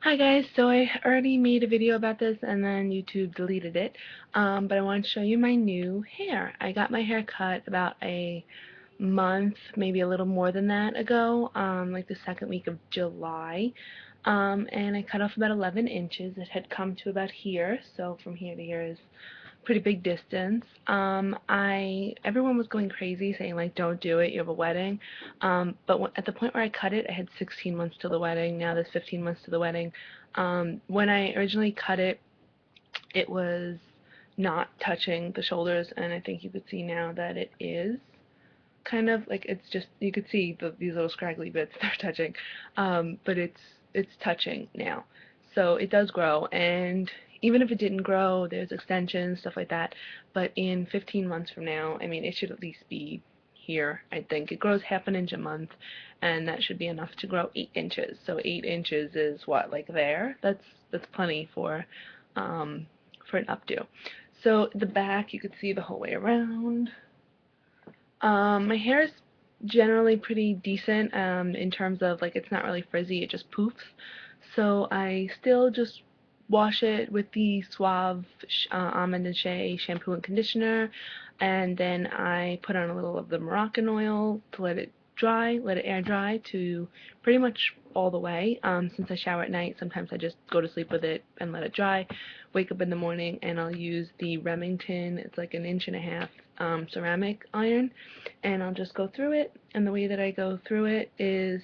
Hi guys, so I already made a video about this and then YouTube deleted it, but I wanted to show you my new hair. I got my hair cut about a month, maybe a little more than that ago, like the second week of July, and I cut off about 11 inches. It had come to about here, so from here to here is pretty big distance. Everyone was going crazy saying like don't do it, you have a wedding. But at the point where I cut it, I had 16 months to the wedding. Now there's 15 months to the wedding. When I originally cut it, it was not touching the shoulders, and I think you could see now that it is kind of like it's just you could see these little scraggly bits they're touching, but it's touching now, so it does grow. And even if it didn't grow, there's extensions, stuff like that. But in 15 months from now, I mean, it should at least be here. I think it grows half an inch a month, and that should be enough to grow 8 inches. So 8 inches is what, like there? That's plenty um, for an updo. So the back, you could see the whole way around. My hair is generally pretty decent in terms of like it's not really frizzy, it just poofs. So I still just wash it with the Suave Almond and Shea shampoo and conditioner, and then I put on a little of the Moroccan oil to let it dry, let it air dry to pretty much all the way. Since I shower at night, sometimes I just go to sleep with it and let it dry. Wake up in the morning and I'll use the Remington, it's like an inch and a half ceramic iron, and I'll just go through it. And the way that I go through it is,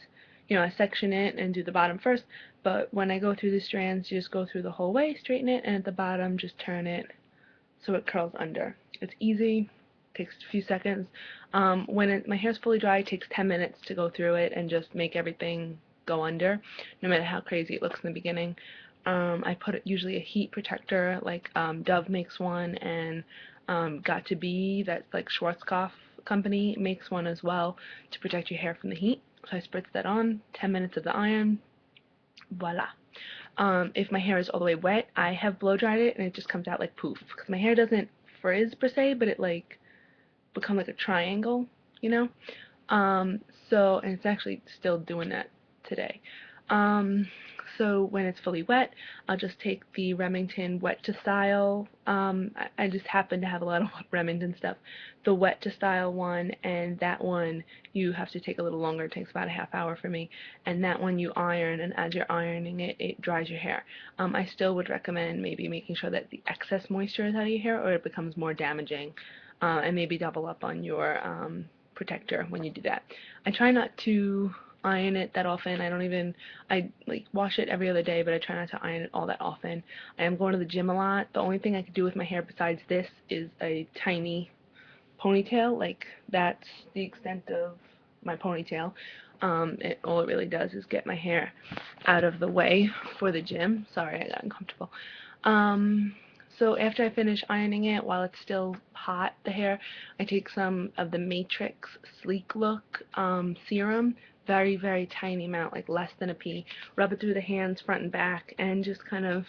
I section it and do the bottom first, but when I go through the strands, you just go through the whole way, straighten it, and at the bottom just turn it so it curls under. It's easy, takes a few seconds. When my hair's fully dry, it takes 10 minutes to go through it and just make everything go under, no matter how crazy it looks in the beginning. I put usually a heat protector, like Dove makes one, and Got2b, that's like Schwarzkopf company, makes one as well to protect your hair from the heat. So I spritz that on, 10 minutes of the iron, voila. If my hair is all the way wet, I have blow dried it and it just comes out like poof. Because my hair doesn't frizz per se, but it like become like a triangle, you know? Um, and it's actually still doing that today. Um, so when it's fully wet, I'll just take the Remington Wet to Style. I just happen to have a lot of Remington stuff. The Wet to Style one, and that one you have to take a little longer. It takes about a half hour for me. And that one you iron, and as you're ironing it, it dries your hair. I still would recommend maybe making sure that the excess moisture is out of your hair, or it becomes more damaging. And maybe double up on your protector when you do that. I try not to iron it that often. I like wash it every other day, but I try not to iron it all that often. I am going to the gym a lot. The only thing I could do with my hair besides this is a tiny ponytail. Like, that's the extent of my ponytail. All it really does is get my hair out of the way for the gym. Sorry, I got uncomfortable. Um, so after I finish ironing it, while it's still hot, the hair, I take some of the Matrix Sleek Look serum, very, very tiny amount, like less than a pea. Rub it through the hands, front and back, and just kind of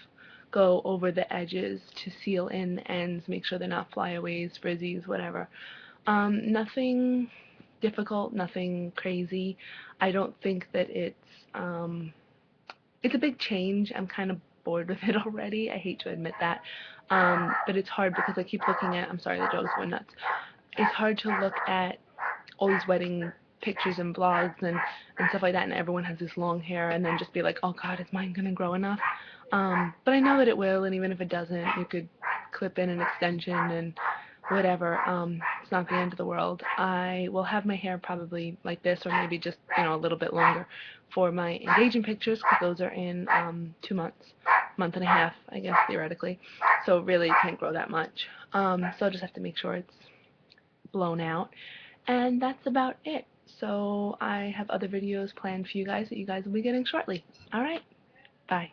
go over the edges to seal in the ends, make sure they're not flyaways, frizzies, whatever. Nothing difficult, nothing crazy. I don't think that it's a big change. I'm kind of bored with it already. I hate to admit that. But it's hard because I keep looking at, I'm sorry, the dog's going nuts. It's hard to look at all these wedding pictures and blogs and stuff like that, and everyone has this long hair, and then just be like, oh God, is mine gonna grow enough? But I know that it will, and even if it doesn't, you could clip in an extension and whatever. It's not the end of the world. I will have my hair probably like this, or maybe just, a little bit longer for my engagement pictures, because those are in 2 months, month and a half, I guess, theoretically. So really, it can't grow that much. So I'll just have to make sure it's blown out. And that's about it. So I have other videos planned for you guys that you guys will be getting shortly. Alright, bye.